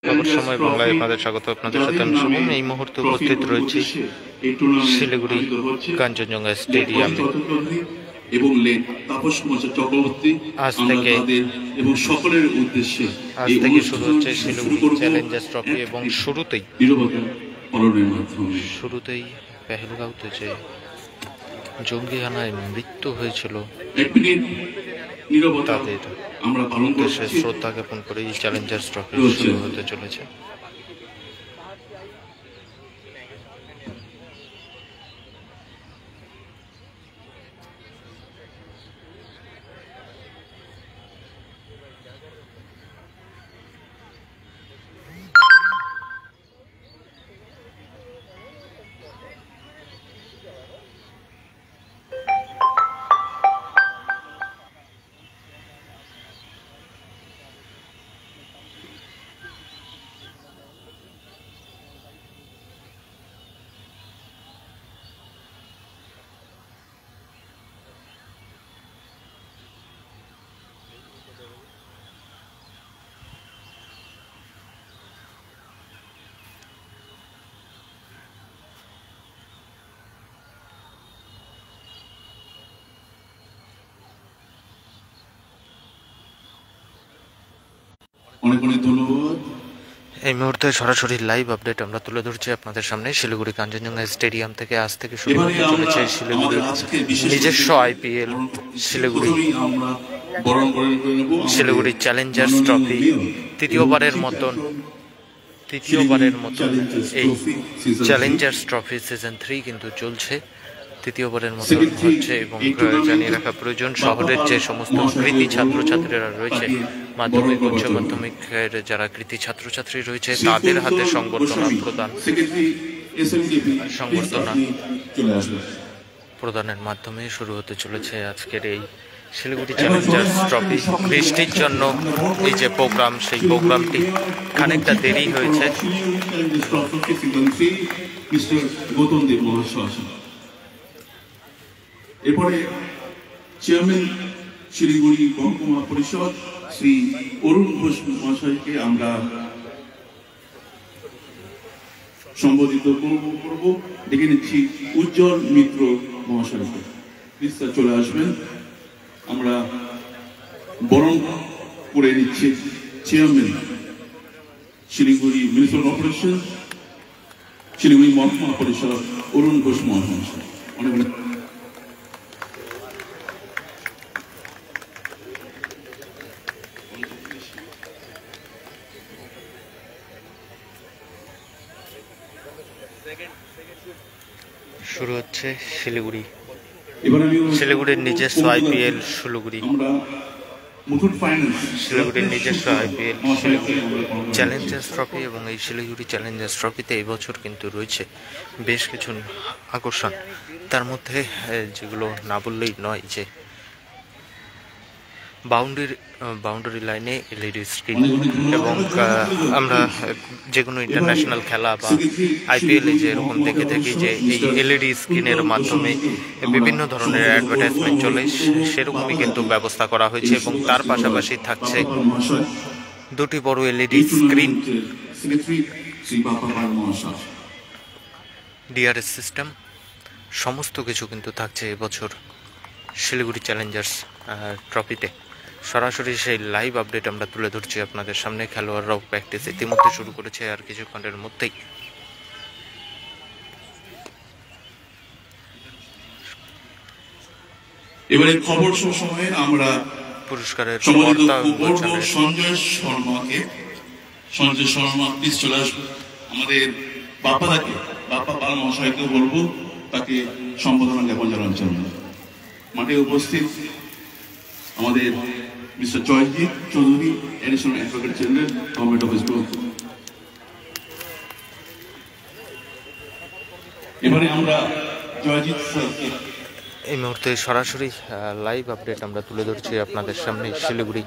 খবর সময় বাংলায় আপনাদের স্বাগত। আপনাদের সাথে আমি শুনুন। এই মুহূর্তে উপস্থিত রয়েছি শিলিগুড়ি কাঞ্চনজঙ্ঘা স্টেডিয়ামে। এবং লেন তাপস কুমার চক্রবর্তী আজ আমরা থেকে তাদের এবং সকলের উদ্দেশ্যে শুরু হচ্ছে শিলিগুড়ি চ্যালেঞ্জার্স ট্রফি এবং নীরবতা পালনের মাধ্যমে শুরুতেই পেহেলগাঁওতে যে জঙ্গি হানায় মৃত্যু হয়েছিল তাদের আমরা পালন উদ্দেশ্যে শ্রদ্ধা জ্ঞাপন করে এই চ্যালেঞ্জার্স ট্রফি শুরু হতে চলেছে। অনেক অনেক ধন্যবাদ। এই মুহূর্তে সরাসরি লাইভ আপডেট আমরা তুলে ধরছি আপনাদের সামনে শিলিগুড়ি কাঞ্চনজঙ্ঘা স্টেডিয়াম থেকে। আজ থেকে শুরু হতে চলেছে শিলিগুড়ির নিজস্ব আইপিএল শিলিগুড়ি চ্যালেঞ্জার্স ট্রফি। তৃতীয়বারের মতন এই চ্যালেঞ্জার্স ট্রফি সিজন 3 কিন্তু চলছে, তৃতীয়বারের মতো হচ্ছে। এবং জানিয়ে রাখা প্রয়োজন, শহরের যে সমস্ত কৃতি ছাত্রছাত্রীরা রয়েছে, মাধ্যমিক উচ্চ মাধ্যমিকের যারা কৃতি ছাত্রছাত্রী রয়েছে, তাদের হাতে সংবর্ধনা প্রদানের মাধ্যমে শুরু হতে চলেছে আজকের এই শিলিগুড়ি চ্যালেঞ্জার্স ট্রফি। বৃষ্টির জন্য এই যে প্রোগ্রাম, সেই প্রোগ্রামটি খানিকটা দেরি হয়েছে। এরপরে চেয়ারম্যান শিলিগুড়ি মহকুমা পরিষদ শ্রী অরুণ ঘোষ মহাশয়কে আমরা সম্বোধিত করব। ডেকে নিচ্ছি উজ্জ্বল মিত্র মহাশয়কে। প্লিজ চলে আসবেন। আমরা বরণ করে নিচ্ছি chairman Siliguri municipal corporation Siliguri মহকুমা পরিষদ অরুণ ঘোষ মহাশয়। অনেক অনেক শুরু হচ্ছে শিলিগুড়ির নিজস্ব আইপিএল শিলিগুড়ির নিজস্ব আইপিএল শিলিগুড়ি চ্যালেঞ্জার্স ট্রফি। এবং এই শিলিগুড়ি চ্যালেঞ্জার্স ট্রফিতে এই বছর কিন্তু রয়েছে বেশ কিছু আকর্ষণ। তার মধ্যে যেগুলো না বললেই নয়, যে বাউন্ডারি লাইনে এলইডি স্ক্রিন। এবং আমরা যে কোনো ইন্টারন্যাশনাল খেলা বা আইপিএলে যেরকম দেখে থাকি যে এই এলইডি স্ক্রিনের মাধ্যমে বিভিন্ন ধরনের অ্যাডভার্টাইজমেন্ট চলে, সেরকমই কিন্তু ব্যবস্থা করা হয়েছে। এবং তার পাশাপাশি থাকছে দুটি বড় এলইডি স্ক্রিন, ডিআরএস সিস্টেম, সমস্ত কিছু কিন্তু থাকছে এবছর শিলিগুড়ি চ্যালেঞ্জার্স ট্রফিতে। সরাসরি সেই লাইভ আপডেট আমরা তুলে ধরছি আপনাদের সামনে। খেলোয়াড়রাও প্র্যাকটিস ইতিমধ্যে শুরু করেছে আর কিছুক্ষণের মধ্যেই। এবারে খবর সময়ে আমরা পুরস্কারের সঞ্জয় শর্মা প্লিজ চলে আসবে। আমাদের বাপ্পা পাল মহাশয়কে বলবো তাকে সম্বোধনা জ্ঞাপন জানানোর জন্য। মাঠে উপস্থিত আমাদের mister Joyjit Chowdhury, additional advocate general, government of West Bengal. এবারে আমরা জয়জিৎ স্যারকে এই মুহূর্তে সরাসরি লাইভ আপডেট আমরা তুলে ধরছি আপনাদের সামনে শিলিগুড়ি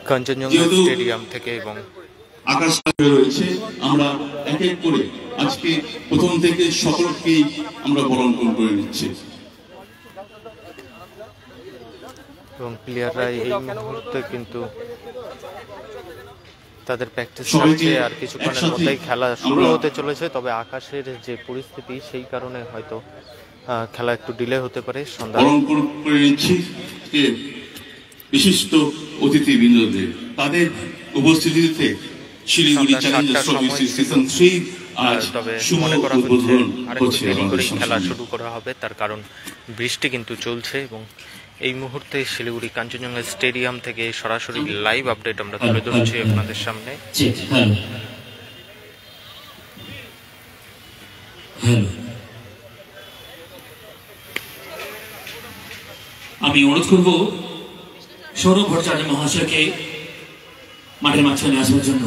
কাঞ্চনজঙ্ঘা স্টেডিয়াম থেকে। এবং আকাশ রয়েছে, আমরা এক এক করে আজকে প্রথম থেকে সকলকেই আমরা বরণ করে নিচ্ছি। এবং প্লেয়াররা এই মুহূর্তে কিন্তু তাদের প্র্যাকটিস চলছে, আর কিছুক্ষণের মধ্যেই খেলা শুরু হতে চলেছে। তবে আকাশের যে পরিস্থিতি সেই কারণে হয়তো খেলা একটু ডিলে হতে পারে। সন্ধ্যা বিশিষ্ট অতিথিবৃন্দদের তাদের উপস্থিতিতে শিলিগুড়ি চ্যালেঞ্জার্স ট্রফি সিজন 3 আজ মনে করা হচ্ছে আরেকটু দেরি করে খেলা শুরু করা হবে, তার কারণ বৃষ্টি কিন্তু চলছে। এবং এই মুহূর্তে শিলিগুড়ি কাঞ্চনজঙ্ঘা স্টেডিয়াম থেকে সরাসরি লাইভ আপডেট আমরা তুলে ধরছি আপনাদের সামনে। আমি অনুরোধ করব সৌরভ ভট্টাচার্য মহাশয়কে মাঠের মাঝখানে আসবার জন্য।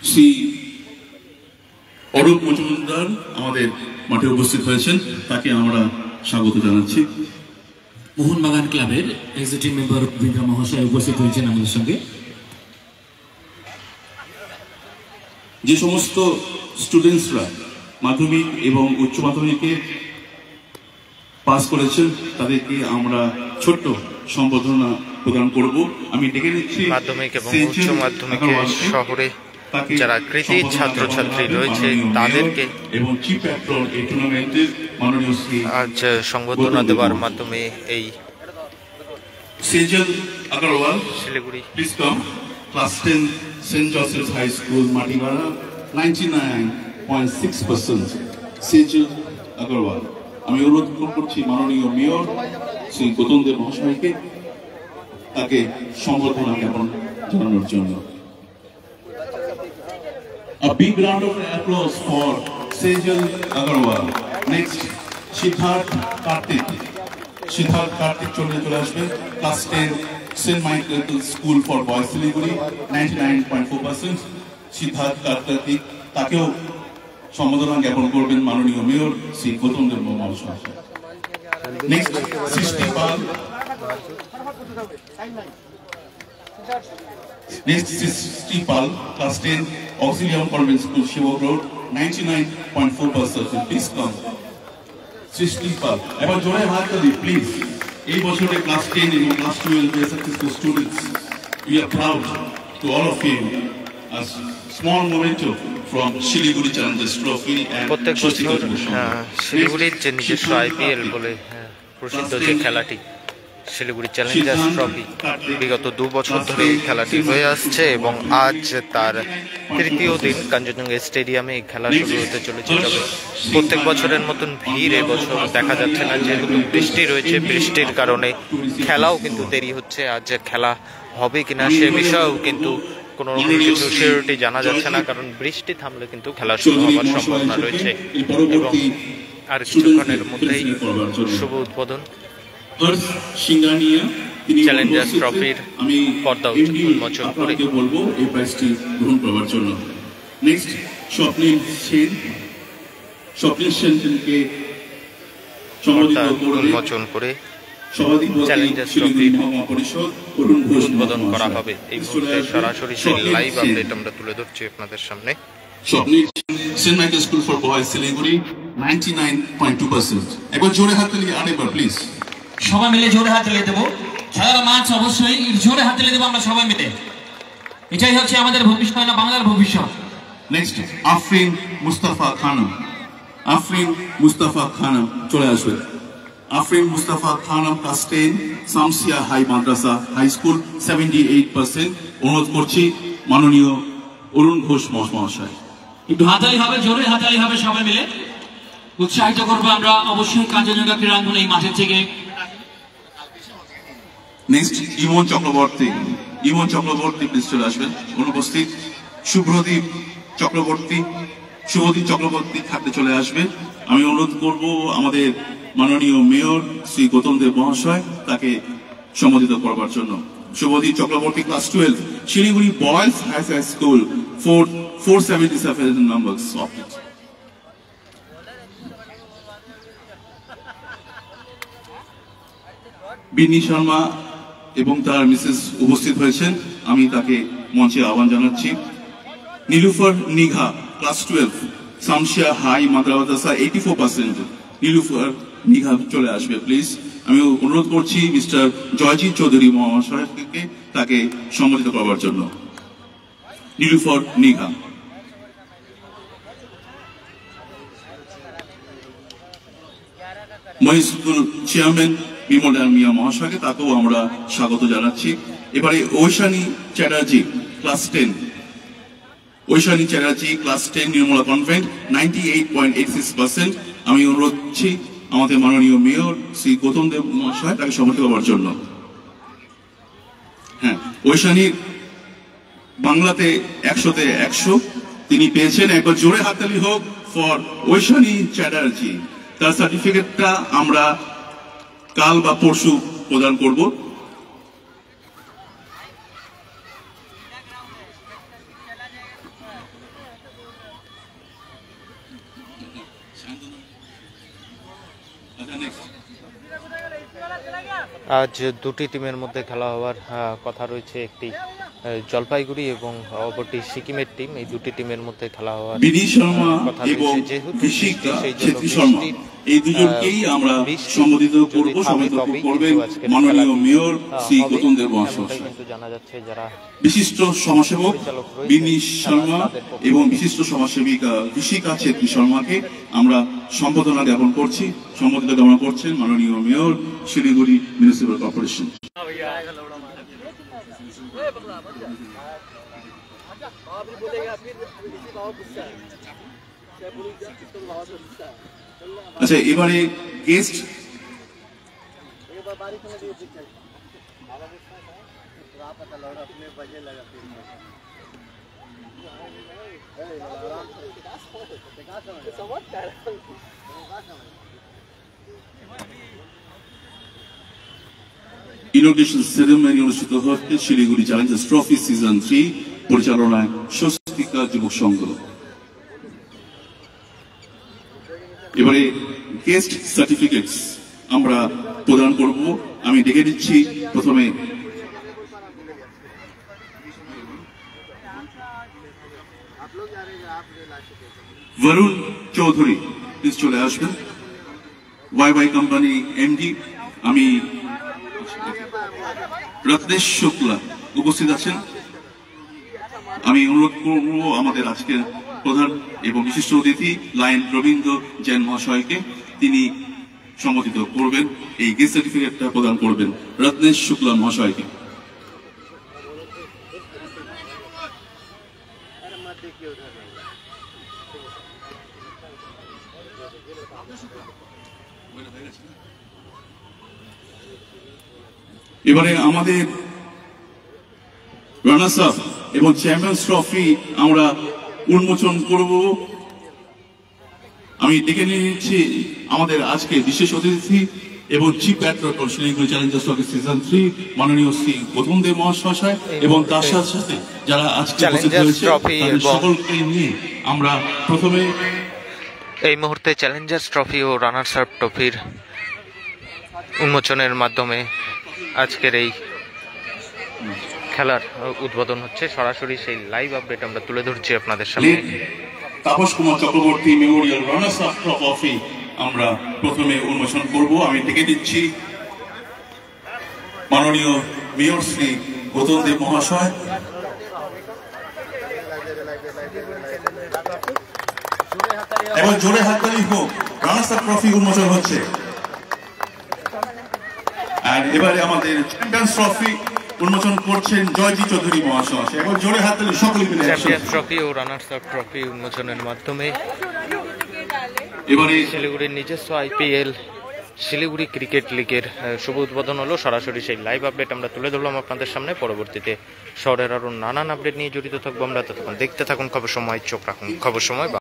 শ্রী অরূপ মজুমদার আমাদের মাঠে উপস্থিত হয়েছেন, তাকে আমরা স্বাগত জানাচ্ছি। মোহনবাগান ক্লাবের এক্সিকিউটিভ মেম্বার বিক্রম মহাশয় উপস্থিত হয়েছেন আমাদের সঙ্গে। যে সমস্ত স্টুডেন্টসরা মাধ্যমিক এবং উচ্চ মাধ্যমিকে পাস করেছেন তাদেরকে আমরা ছোট্ট সম্বর্ধনা প্রদান করব। আমি ডেকে নিচ্ছি মাধ্যমিক এবং উচ্চ মাধ্যমিকে শহরে যারা কৃতি ছাত্রছাত্রী রয়েছে তাদেরকে আজ সংবর্ধনা দেওয়ার মাধ্যমে এই Sejal Agarwal Siliguri class 10 Saint Joseph high school Matigara 99.6%। Sejal Agarwal, আমি অনুরোধ করছি মাননীয় মেয়র শ্রী গৌতম দেব মহাশয়কে তাকে সম্বর্ধনা জ্ঞাপন জানানোর জন্য। A big round of applause for Sejal Agarwal. Next, Siddharth Kartik. Siddharth Kartik চলে আসবে, class 10 Saint Michael school for boys Siliguri 99.4%। Siddharth Kartik, তাকেও সম্বোধনা জ্ঞাপন করবেন মাননীয় মেয়র শ্রী গৌতম দেব মহাশয়। নেক্সট, সৃষ্টি পাল। Next is Steve Pal, class 10, Auxilium Convent School, Shivok Road, 99.4%. Please come. Steve Pal. Ever join Harkali, please. এই বছরে class 10 এবং class 12 be successful students. We are proud to all of you as small memento from Shiliguri Challengers Trophy and প্রত্যেক বছর শিলিগুড়ির যে নিজস্ব IPL বলে প্রসিদ্ধ যে খেলাটি শিলিগুড়ি চ্যালেঞ্জার্স ট্রফি, বিগত 2 বছর ধরে এই খেলাটি হয়ে আসছে এবং আজ তার তৃতীয় দিন কাঞ্চনজঙ্ঘা স্টেডিয়ামে এই খেলা শুরু হতে চলেছে। তবে প্রত্যেক বছরের মতন ভিড় এবছর দেখা যাচ্ছে না, যেহেতু বৃষ্টি রয়েছে। বৃষ্টির কারণে খেলাও কিন্তু দেরি হচ্ছে। আজ খেলা হবে কিনা সে বিষয়েও কিন্তু কোনো রকম কিছু সিওরিটি জানা যাচ্ছে না, কারণ বৃষ্টি থামলে কিন্তু খেলা শুরু হওয়ার সম্ভাবনা রয়েছে। এবং আর কিছুক্ষণের মধ্যেই শুভ উদ্বোধন চ্যালেঞ্জার্স ট্রফির পর্দা উন্মোচন করে বলবো এই প্রাইজটি গ্রহণ করার জন্য। নেক্সট, স্বপ্নিল সেনকে উন্মোচন করে চ্যালেঞ্জার্স ট্রফির উদ্বোধন করা হবে। এই মুহূর্তে সরাসরি সেই লাইভ আপডেট আমরা তুলে ধরছি আপনাদের সামনে। Swapnil Saint Michael school for boys Siliguri 99.2%। একবার জোরে হাত তালি, আরেকবার প্লিজ সবাই মিলে জোরে হাত তালি দেবো। খেলার মাঠ অবশ্যই জোরে হাত তালি দেবো আমরা সবাই মিলে। এটাই হচ্ছে আমাদের ভবিষ্যৎ, না বাংলার ভবিষ্যৎ। নেক্সট, আফরিন মুস্তাফা খানম। আফরিন মুস্তাফা খানম চলে আসবে। আফরিন মুস্তাফা খানম ক্লাস 10 সামসিয়া হাই মাদ্রাসা হাই স্কুল 78%। অনুরোধ করছি মাননীয় অরুণ ঘোষ মহাশয়। একটু হাততালি হবে, জোরে হাততালি হবে, সবাই মিলে উৎসাহিত করবো আমরা অবশ্যই কাঞ্চনজঙ্ঘা ক্রীড়াঙ্গনে এই মাঠের থেকে। নেক্সট, ইমন চক্রবর্তী। ইমন চক্রবর্তী প্লিজ চলে আসবেন অনুপস্থিত। শুভ্রদীপ চক্রবর্তী খাতে চলে আসবে। আমি অনুরোধ করব আমাদের মাননীয় মেয়র শ্রী গৌতম দেব মহাশয় তাকে সম্বোধিত করবার জন্য। Subhadip Chakraborty class 12 Siliguri boys high school 477 নম্বর অফ। বিনি শর্মা এবং তার মিসেস উপস্থিত হয়েছেন, আমি তাকে মঞ্চে আহ্বান জানাচ্ছি। নীলুফার নিঘা ক্লাস 12 সামসিয়া হাই মাদ্রাসা 84%। নীলুফার নিঘা চলে আসবে প্লিজ। আমি অনুরোধ করছি মিস্টার জয়জিৎ চৌধুরী মহাশয়কে তাকে সম্মানিত করবার জন্য। নীলুফার নিঘা। মহিষুল চেয়ারম্যান বিমল মিয়া মহাশয়কে তাকেও আমরা স্বাগত জানাচ্ছি। এবারে Aishani Chatterjee class 10, Aishani Chatterjee class 10 Nirmala convent 98.86%। আমি অনুরোধ করছি আমাদের মাননীয় মেয়র শ্রী গৌতম দেব মহাশয় তাকে সম্মানিত করবার জন্য। হ্যাঁ, ঐশানীর বাংলাতে 100-তে 100 তিনি পেয়েছেন। একবার জোরে হাততালি হোক ফর ঐশানী চ্যাটার্জি। তার সার্টিফিকেটটা আমরা কাল বা পরশু প্রদান করব। আজ দুটি টিমের মধ্যে খেলা হওয়ার কথা রয়েছে, একটি জলপাইগুড়ি এবং অপরটি সিকিমের টিম। এই দুটি টিমের মধ্যে খেলা হওয়ার কথা রয়েছে। যেহেতু এই দুজনকেই আমরা সম্বোধিত করব, সম্বোধিত করবেন মাননীয় মেয়র শ্রী গৌতম দেব মহাশয়। কিন্তু জানা যাচ্ছে যারা বিশিষ্ট সমাজসেবক বিনি শর্মা এবং বিশিষ্ট সমাজসেবিকা ঋষিকা ছেত্রী শর্মাকে আমরা সম্বোধনা জ্ঞাপন করছি। সম্বোধিত জ্ঞাপন করছেন মাননীয় মেয়র শিলিগুড়ি মিউনিসিপাল কর্পোরেশন। আচ্ছা, এবারে গেস্ট ইনোগ্রেশন সেরেমনি অনুষ্ঠিত হচ্ছে শিলিগুড়ি চ্যালেঞ্জার্স ট্রফি সিজন 3 পরিচালনায় স্বস্তিকা যুবক সংঘ। এবারে গেস্ট সার্টিফিকেটস আমরা প্রদান করব। আমি ডেকে দিচ্ছি প্রথমে বরুণ চৌধুরী, প্লিজ চলে আসবেন। Y company MD. আমি রত্নেশ শুক্লা উপস্থিত আছেন। আমি অনুরোধ করব আমাদের আজকের প্রধান এবং বিশিষ্ট অতিথি লায়ন রবীন্দ্র জৈন মহাশয়কে, তিনি সম্বোধিত করবেন, এই গেস্ট সার্টিফিকেটটা প্রদান করবেন রত্নেশ শুক্লা মহাশয়কে। এবারে আমাদের রানার্স আপ এবং চ্যাম্পিয়ন্স ট্রফি আমরা উন্মোচন করব। আমি ডেকে নিচ্ছি আমাদের আজকে বিশেষ অতিথি এবং chief batsman Siliguri Challengers trophy season 3 মাননীয় শ্রী গৌতম দেব মহাশয় এবং তার সাথে যারা আজকে উপস্থিত হয়েছে সকলকে নিয়ে আমরা প্রথমে এই মুহূর্তে চ্যালেঞ্জার্স ট্রফি ও রানার্স আপ ট্রফির উন্মোচনের মাধ্যমে আজকের এই খেলার উদ্বোধন হচ্ছে। সরাসরি সেই লাইভ আপডেট আমরা তুলে ধরছি আপনাদের সামনে। Tapas Kumar Chakraborty Memorial runners up trophy আমরা প্রথমে উন্মোচন করব। আমি ডেকে দিচ্ছি মাননীয় মেয়র শ্রী গৌতম দেব মহাশয়। এবং জোরে হাততালি হোক, রানার্স আপ ট্রফি উন্মোচন হচ্ছে। আর এবারে আমাদের চ্যাম্পিয়ন্স ট্রফি উন্মোচন করছেন জয়জিৎ চৌধুরী মহাশয়। এবং জোরে হাততালি সকলে মিলে। চ্যাম্পিয়ন্স ট্রফি ও রানার্স আপ ট্রফি উন্মোচনের মাধ্যমে এবারে শিলিগুড়ির নিজস্ব আইপিএল শিলিগুড়ি ক্রিকেট লিগের শুভ উদ্বোধন হলো। সরাসরি সেই লাইভ আপডেট আমরা তুলে ধরলাম আপনাদের সামনে। পরবর্তীতে শহরের আরো নানান আপডেট নিয়ে জড়িত থাকবো আমরা। ততক্ষণ দেখতে থাকুন খবর সময়, চোখ রাখুন খবর সময়।